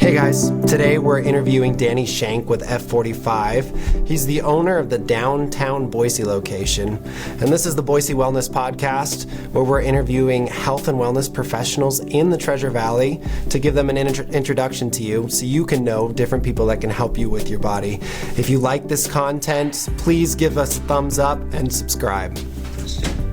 Hey guys, today we're interviewing Danny Shank with F45. He's the owner of the Downtown Boise location, and this is the Boise Wellness Podcast, where we're interviewing health and wellness professionals in the Treasure Valley to give them an introduction to you so you can know different people that can help you with your body. If you like this content, please give us a thumbs up and subscribe.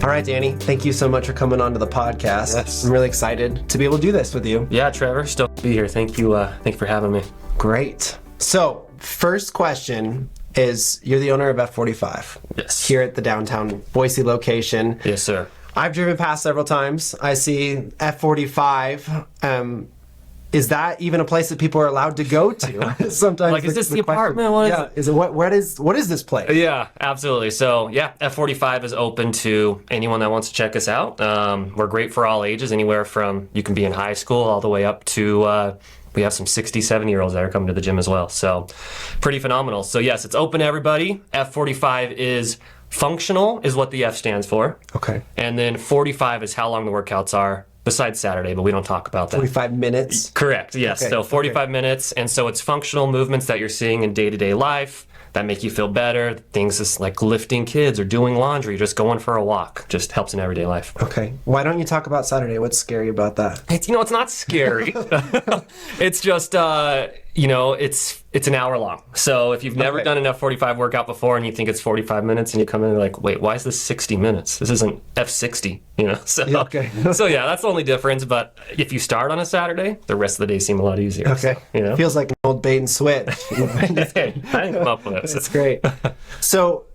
All right, Danny, thank you so much for coming on to the podcast. Yes. I'm really excited to be able to do this with you. Yeah, Trevor, still be here. Thank you for having me. Great. So, first question is, you're the owner of F45. Yes. Here at the Downtown Boise location. Yes, sir. I've driven past several times. I see F45. Is that even a place that people are allowed to go to? Sometimes, Like, is this the apartment? What is it? What is this place? Yeah, absolutely. So, yeah, F45 is open to anyone that wants to check us out. We're great for all ages, anywhere from you can be in high school all the way up to we have some 60, 70-year-olds that are coming to the gym as well. So, pretty phenomenal. So, yes, it's open to everybody. F45 is functional, is what the F stands for. Okay. And then 45 is how long the workouts are. Besides Saturday, but we don't talk about that. 45 minutes? Correct, yes. Okay. So 45 minutes, and so it's functional movements that you're seeing in day-to-day life that make you feel better. Things just like lifting kids or doing laundry, just going for a walk, just helps in everyday life. Okay. Why don't you talk about Saturday? What's scary about that? It's not scary. It's just it's an hour long. So if you've never done an F45 workout before and you think it's 45 minutes and you come in and you're like, wait, why is this 60 minutes? This isn't F60, So, okay. So yeah, that's the only difference. But if you start on a Saturday, the rest of the day seem a lot easier. Okay. So, Feels like an old bait and switch. Hey, I didn't come up with it. That's great. So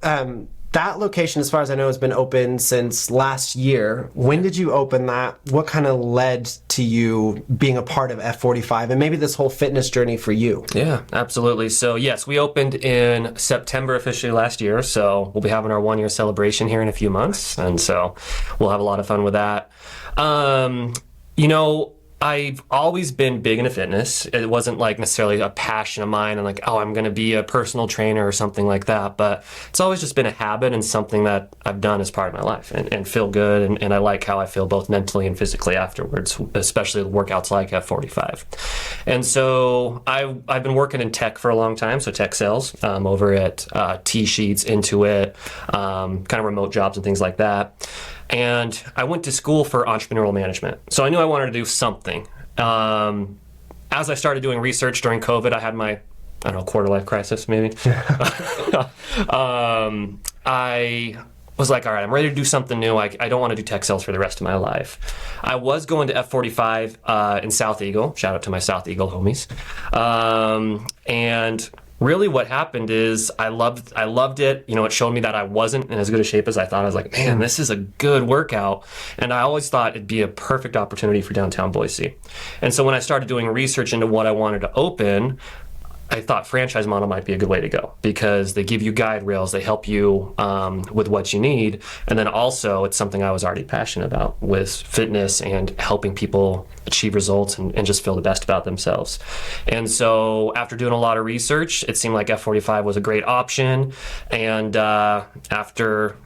that location, as far as I know, has been open since last year. When did you open that? What kind of led to you being a part of F45 and maybe this whole fitness journey for you? Yeah, absolutely. So yes, we opened in September officially last year. So we'll be having our 1-year celebration here in a few months. And so we'll have a lot of fun with that. I've always been big into fitness. It wasn't like necessarily a passion of mine and like, oh, I'm going to be a personal trainer or something like that. But it's always just been a habit and something that I've done as part of my life and feel good. And I like how I feel both mentally and physically afterwards, especially the workouts like F45. And so I've been working in tech for a long time. So tech sales over at T-Sheets, Intuit, kind of remote jobs and things like that. And I went to school for entrepreneurial management. So I knew I wanted to do something. As I started doing research during COVID, I had my, quarter life crisis maybe. I was like, all right, I'm ready to do something new. I don't want to do tech sales for the rest of my life. I was going to F45 in South Eagle. Shout out to my South Eagle homies. And really what happened is I loved it. It showed me that I wasn't in as good a shape as I thought. I was like, man, this is a good workout. And I always thought it'd be a perfect opportunity for downtown Boise. And so when I started doing research into what I wanted to open, I thought franchise model might be a good way to go because they give you guide rails, they help you with what you need, and then also it's something I was already passionate about with fitness and helping people achieve results and just feel the best about themselves. And so after doing a lot of research, it seemed like F45 was a great option, and after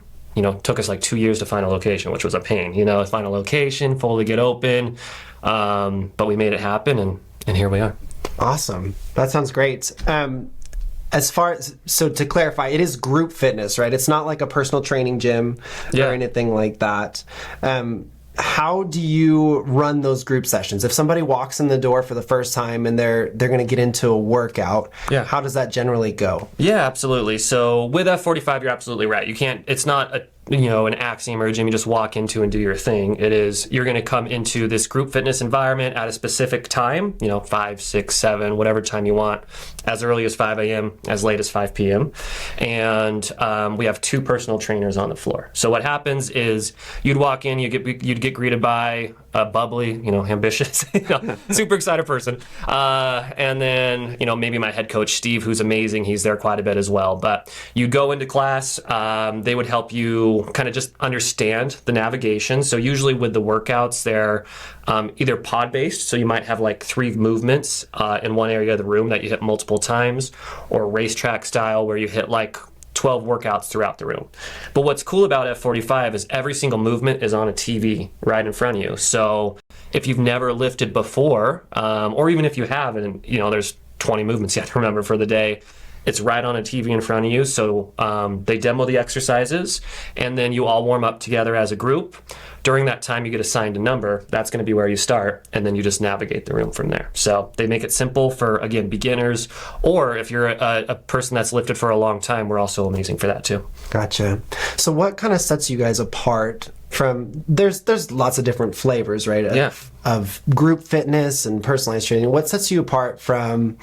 took us like 2 years to find a location, which was a pain, find a location, fully get open, but we made it happen, and here we are. Awesome. That sounds great. So to clarify, it is group fitness, right? It's not like a personal training gym or anything like that. How do you run those group sessions? If somebody walks in the door for the first time and they're going to get into a workout, how does that generally go? Yeah, absolutely. So with F45, you're absolutely right. It's not an axiom or a gym you just walk into and do your thing. It is, you're going to come into this group fitness environment at a specific time, 5, 6, 7, whatever time you want, as early as 5 a.m., as late as 5 p.m. And we have 2 personal trainers on the floor. So what happens is you'd walk in, you'd get greeted by a bubbly, ambitious, super excited person. And then, maybe my head coach, Steve, who's amazing. He's there quite a bit as well. But you go into class, they would help you kind of just understand the navigation. So usually with the workouts, they're either pod-based. So you might have like 3 movements in one area of the room that you hit multiple times, or racetrack style where you hit like 12 workouts throughout the room. But what's cool about F45 is every single movement is on a TV right in front of you. So if you've never lifted before, or even if you have, and there's 20 movements you have to remember for the day, it's right on a TV in front of you. So they demo the exercises, and then you all warm up together as a group. During that time, you get assigned a number. That's going to be where you start, and then you just navigate the room from there. So they make it simple for, again, beginners, or if you're a person that's lifted for a long time, we're also amazing for that too. Gotcha. So what kind of sets you guys apart from, there's lots of different flavors, right? Of group fitness and personalized training. What sets you apart from,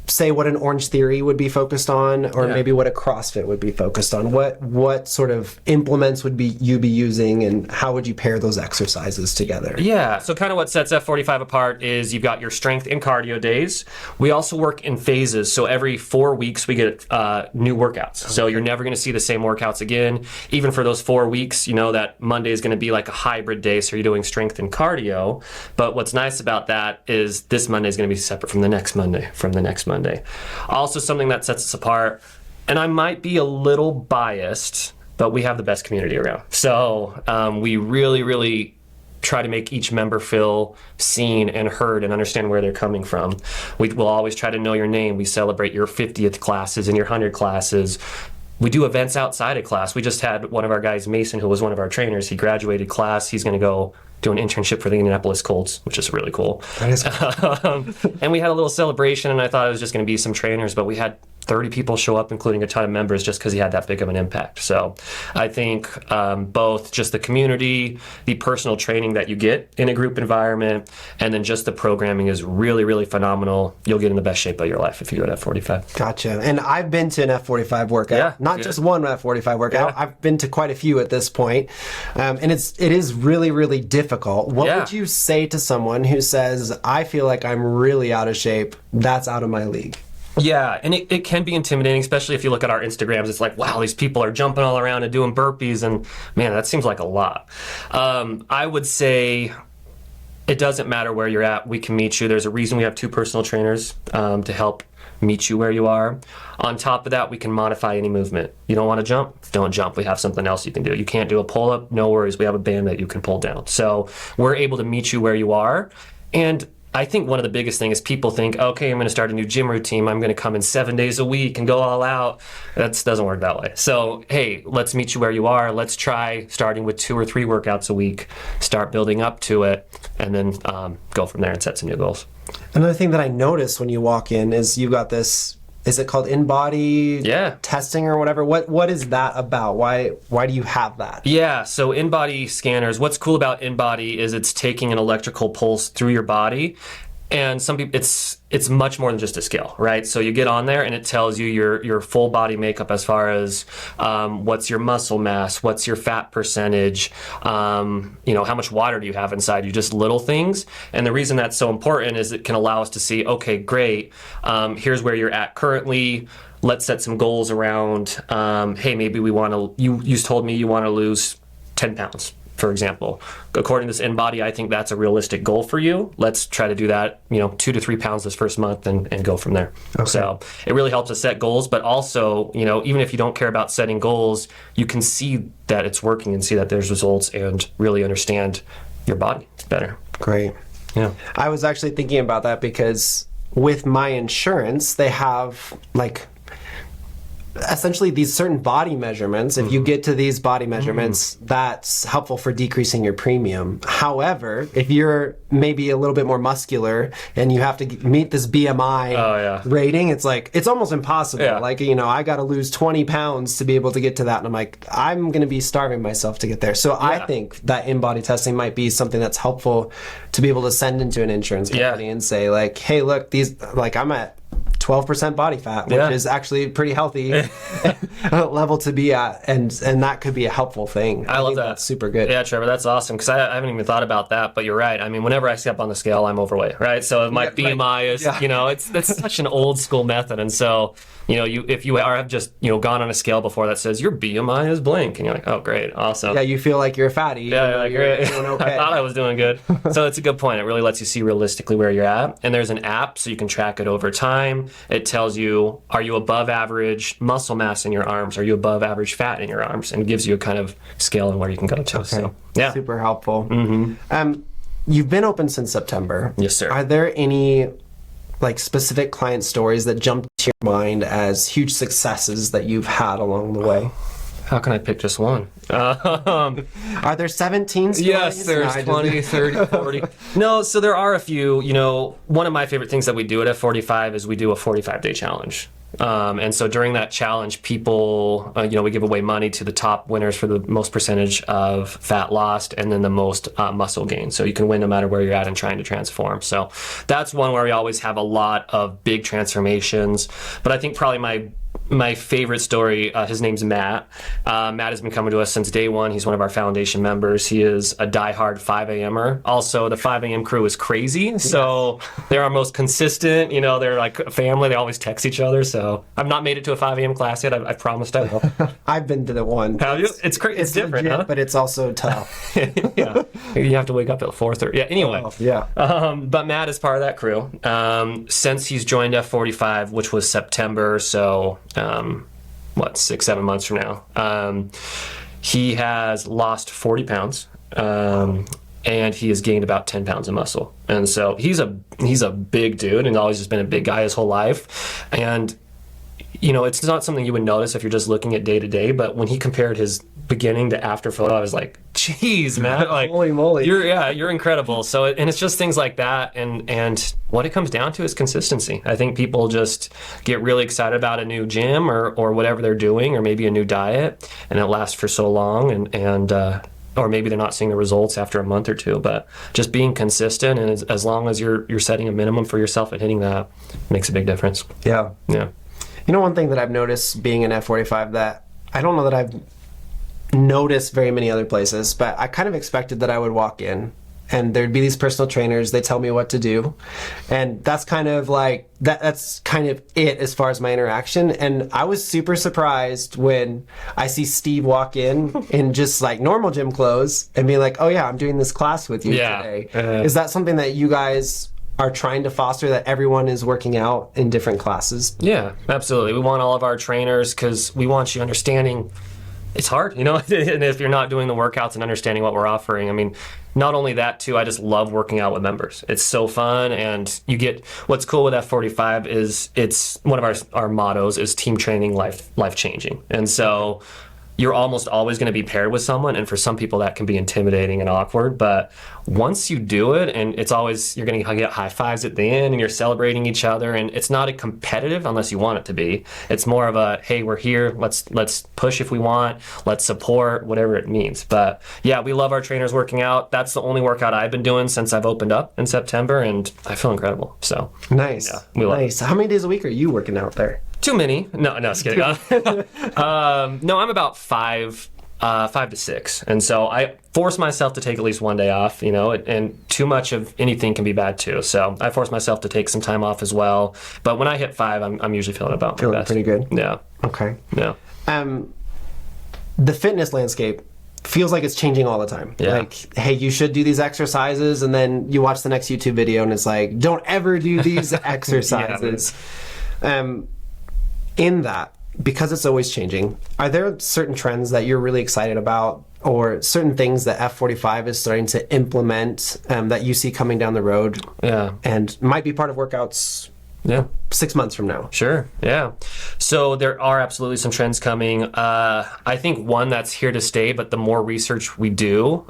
say, what an Orange Theory would be focused on, or maybe what a CrossFit would be focused on? What sort of implements would you be using, and how would you pair those exercises together? Yeah, so kind of what sets F45 apart is you've got your strength and cardio days. We also work in phases, so every 4 weeks we get new workouts. Okay. So you're never going to see the same workouts again. Even for those 4 weeks, that Monday is going to be like a hybrid day, so you're doing strength and cardio. But what's nice about that is this Monday is going to be separate from the next Monday, Also, something that sets us apart, and I might be a little biased, but we have the best community around. So we really, really try to make each member feel seen and heard and understand where they're coming from. We will always try to know your name. We celebrate your 50th classes and your 100 classes. We do events outside of class. We just had one of our guys, Mason, who was one of our trainers. He graduated class. He's going to go do an internship for the Indianapolis Colts, which is really cool. That is cool. And we had a little celebration, and I thought it was just going to be some trainers, but we had 30 people show up, including a ton of members, just because he had that big of an impact. So I think both just the community, the personal training that you get in a group environment, and then just the programming is really, really phenomenal. You'll get in the best shape of your life if you go to F45. Gotcha. And I've been to an F45 workout, not just one F45 workout. I've been to quite a few at this point. And it is really, really difficult. What would you say to someone who says, I feel like I'm really out of shape, that's out of my league? Yeah, and it can be intimidating, especially if you look at our Instagrams. It's like, wow, these people are jumping all around and doing burpees, and man, that seems like a lot. I would say it doesn't matter where you're at. We can meet you. There's a reason we have 2 personal trainers to help meet you where you are. On top of that, we can modify any movement. You don't want to jump? Don't jump. We have something else you can do. You can't do a pull-up? No worries. We have a band that you can pull down. So we're able to meet you where you are. And I think one of the biggest things is people think, okay, I'm going to start a new gym routine. I'm going to come in 7 days a week and go all out. That doesn't work that way. So, hey, let's meet you where you are. Let's try starting with 2 or 3 workouts a week, start building up to it, and then go from there and set some new goals. Another thing that I noticed when you walk in is you've got this, is it called InBody testing or whatever? What is that about? Why do you have that? Yeah, so InBody scanners, what's cool about InBody is it's taking an electrical pulse through your body. And some people, it's much more than just a scale, right? So you get on there and it tells you your full body makeup as far as what's your muscle mass, what's your fat percentage, how much water do you have inside you, just little things. And the reason that's so important is it can allow us to see, okay, great, here's where you're at currently. Let's set some goals around, hey, maybe you told me you want to lose 10 pounds. For example, according to this InBody, I think that's a realistic goal for you. Let's try to do that, 2 to 3 pounds this first month and go from there. Okay. So it really helps us set goals, but also, even if you don't care about setting goals, you can see that it's working and see that there's results and really understand your body better. Great. Yeah. I was actually thinking about that because with my insurance, they have essentially these certain body measurements. If you get to these body measurements, that's helpful for decreasing your premium. However, if you're maybe a little bit more muscular and you have to meet this BMI rating, it's almost impossible. Yeah. I got to lose 20 pounds to be able to get to that. And I'm like, I'm going to be starving myself to get there. So I think that InBody testing might be something that's helpful to be able to send into an insurance company and say hey, look, I'm at 12% body fat, which is actually pretty healthy level to be at, and that could be a helpful thing. I love that. That's super good. Yeah, Trevor, that's awesome, because I haven't even thought about that, but you're right. I mean, whenever I step on the scale, I'm overweight, right? So my BMI is, that's such an old school method, and so, if you have just, gone on a scale before that says your BMI is blank, and you're like, oh, great, awesome. Yeah, you feel like you're a fatty. Yeah, great. Doing okay. I thought I was doing good. So it's a good point. It really lets you see realistically where you're at, and there's an app, so you can track it over time. It tells you, are you above average muscle mass in your arms? Are you above average fat in your arms? And it gives you a kind of scale on where you can go to. Okay. So, yeah. Super helpful. You've been open since September. Yes, sir. Are there any like specific client stories that jump to your mind as huge successes that you've had along the way? How can I pick just one? Are there 17 stories? Yes, there's 20, 30, 40. No, so there are a few. You know, one of my favorite things that we do at F45 is we do a 45-day challenge. And so during that challenge, people, we give away money to the top winners for the most percentage of fat lost and then the most muscle gain. So you can win no matter where you're at and trying to transform. So that's one where we always have a lot of big transformations. But I think probably my favorite story, his name's Matt. Matt has been coming to us since day one. He's one of our foundation members. He is a diehard 5 a.m.er. Also, the 5 a.m. crew is crazy. So they're our most consistent. They're like a family. They always text each other. So I've not made it to a 5 a.m. class yet. I've promised I will. I've been to the one. Have you? It's crazy. It's different, legit, huh? but it's also tough. Yeah. You have to wake up at 4:30. Yeah, anyway. Oh, yeah. But Matt is part of that crew. Since he's joined F45, which was September, so 6-7 months from now, he has lost 40 pounds, and he has gained about 10 pounds of muscle. And so he's a big dude and always just been a big guy his whole life. And it's not something you would notice if you're just looking at day to day, but when he compared his beginning to after photo, I was like, geez, Matt, like, holy moly. You're incredible. So, and it's just things like that. And what it comes down to is consistency. I think people just get really excited about a new gym or whatever they're doing, or maybe a new diet, and it lasts for so long, or maybe they're not seeing the results after a month or two. But just being consistent, and as long as you're setting a minimum for yourself and hitting that, makes a big difference. Yeah. Yeah. One thing that I've noticed being in F45 that I don't know that I've noticed very many other places, but I kind of expected that I would walk in and there'd be these personal trainers, they tell me what to do. And that's kind of like, that's kind of it as far as my interaction. And I was super surprised when I see Steve walk in just like normal gym clothes and be like, oh yeah, I'm doing this class with you today. Is that something that you guys are trying to foster, that everyone is working out in different classes? Yeah, absolutely. We want all of our trainers, because we want you understanding it's hard, and if you're not doing the workouts and understanding what we're offering. I mean, not only that too, I just love working out with members. It's so fun, and you get, what's cool with F45 is it's one of our mottos is team training, life changing. And so you're almost always going to be paired with someone, and for some people that can be intimidating and awkward, but once you do it, and it's always, you're going to get high fives at the end and you're celebrating each other, and it's not a competitive unless you want it to be. It's more of a, hey, we're here, let's push if we want, let's support, whatever it means. But yeah, we love our trainers working out. That's the only workout I've been doing since I've opened up in September, and I feel incredible. So nice. Yeah, we love it. How many days a week are you working out there? Too many. No, just kidding. No, I'm about 5 to 6. And so I force myself to take at least one day off, and too much of anything can be bad too. So I force myself to take some time off as well. But when I hit 5, I'm usually feeling my best. Pretty good. Yeah. Okay. Yeah. The fitness landscape feels like it's changing all the time. Yeah. Like, hey, you should do these exercises, and then you watch the next YouTube video and it's like, don't ever do these exercises. In that, because it's always changing, are there certain trends that you're really excited about, or certain things that F45 is starting to implement that you see coming down the road? Yeah. And might be part of workouts 6 months from now? Sure. Yeah. So there are absolutely some trends coming. I think one that's here to stay, but the more research we do,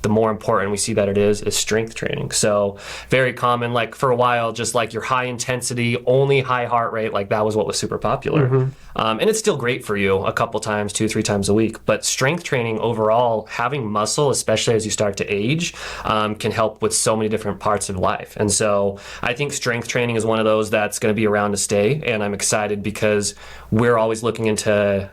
the more important we see that it is strength training. So very common, like for a while, just like your high intensity, only high heart rate, like that was what was super popular. And it's still great for you a couple times, 2-3 times a week. But strength training overall, having muscle, especially as you start to age, can help with so many different parts of life. And so I think strength training is one of those that's going to be around to stay. And I'm excited because we're always looking into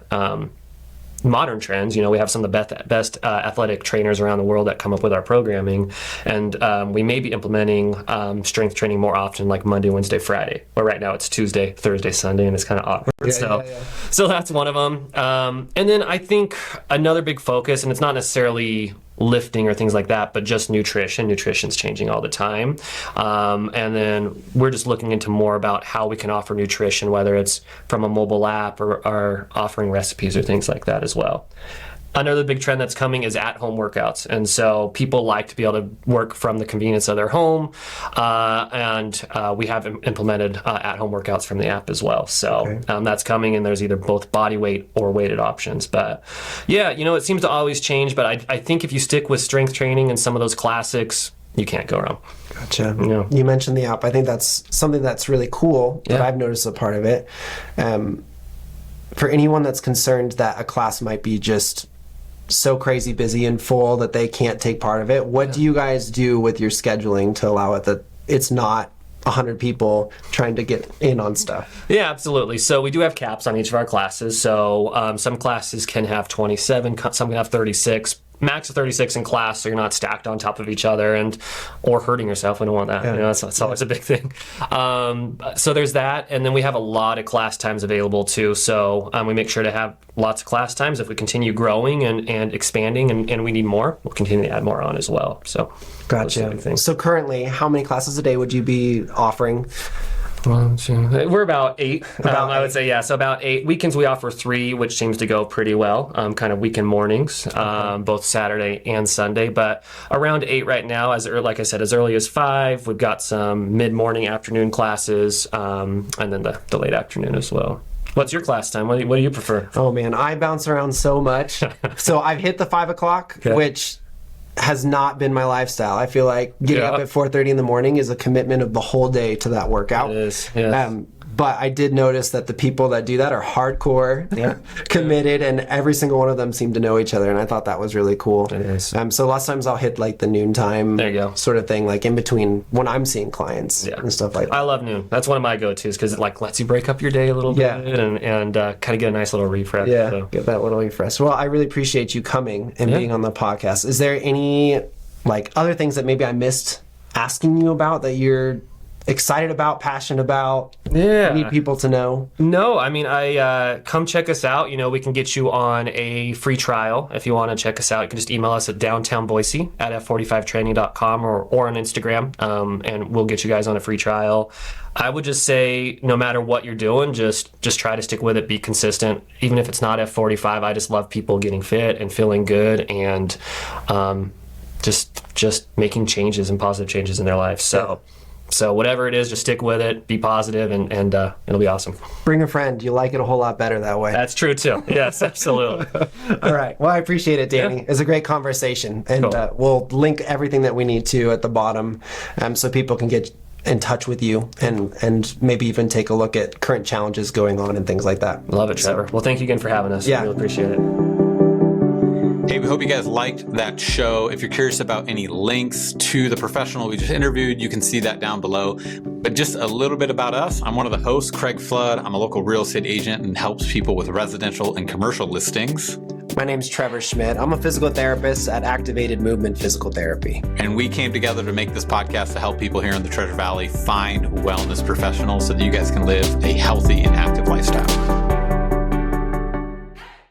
modern trends. We have some of the best athletic trainers around the world that come up with our programming, and we may be implementing strength training more often, like Monday, Wednesday, Friday, where right now it's Tuesday, Thursday, Sunday, and it's kind of awkward. So that's one of them. And then I think another big focus, and it's not necessarily lifting or things like that, but just nutrition. Nutrition's changing all the time. And then we're just looking into more about how we can offer nutrition, whether it's from a mobile app or offering recipes or things like that as well. Another big trend that's coming is at-home workouts. And so people like to be able to work from the convenience of their home. And we have implemented at-home workouts from the app as well. So that's coming, and there's either both body weight or weighted options. But yeah, it seems to always change. But I think if you stick with strength training and some of those classics, you can't go wrong. Gotcha. Yeah. You mentioned the app. I think that's something that's really cool that I've noticed a part of it. For anyone that's concerned that a class might be just so crazy busy and full that they can't take part of it, what do you guys do with your scheduling to allow it that it's not 100 people trying to get in on stuff? Yeah, absolutely. So we do have caps on each of our classes. So some classes can have 27, some can have 36. Max of 36 in class, so you're not stacked on top of each other or hurting yourself. We don't want that. That's always a big thing. So there's that, and then we have a lot of class times available too. So we make sure to have lots of class times. If we continue growing and expanding, and we need more, we'll continue to add more on as well. So gotcha. So currently, how many classes a day would you be offering? We're about 8. I would say, so about 8. Weekends we offer 3, which seems to go pretty well, kind of weekend mornings, both Saturday and Sunday. But around 8 right now, like I said, as early as 5. We've got some mid-morning, afternoon classes, and then the late afternoon as well. What's your class time? What do you prefer? Oh, man, I bounce around so much. So I've hit the 5 o'clock, which has not been my lifestyle. I feel like getting up at 4:30 in the morning is a commitment of the whole day to that workout. It is, yes. But I did notice that the people that do that are hardcore, committed, and every single one of them seem to know each other, and I thought that was really cool. It is. So lots of times I'll hit like the noontime sort of thing, like in between when I'm seeing clients and stuff like that. I love noon. That's one of my go-tos because it lets you break up your day a little bit and kind of get a nice little refresh. Yeah, so. Get that little refresh. Well, I really appreciate you coming and being on the podcast. Is there any other things that maybe I missed asking you about that you're excited about, passionate about, need people to know? No, I mean, come check us out. We can get you on a free trial. If you want to check us out, you can just email us at downtownboise@f45training.com or on Instagram, and we'll get you guys on a free trial. I would just say, no matter what you're doing, just try to stick with it, be consistent. Even if it's not F45, I just love people getting fit and feeling good and just making changes and positive changes in their life. So whatever it is, just stick with it, be positive, and it'll be awesome. Bring a friend. You'll like it a whole lot better that way. That's true, too. Yes, absolutely. All right. Well, I appreciate it, Danny. It was a great conversation. And we'll link everything that we need to at the bottom so people can get in touch with you and maybe even take a look at current challenges going on and things like that. Love it, Trevor. Well, thank you again for having us. Yeah. I really appreciate it. Hey, we hope you guys liked that show. If you're curious about any links to the professional we just interviewed, you can see that down below. But just a little bit about us. I'm one of the hosts, Craig Flood. I'm a local real estate agent and helps people with residential and commercial listings. My name's Trevor Schmidt. I'm a physical therapist at Activated Movement Physical Therapy. And we came together to make this podcast to help people here in the Treasure Valley find wellness professionals so that you guys can live a healthy and active lifestyle.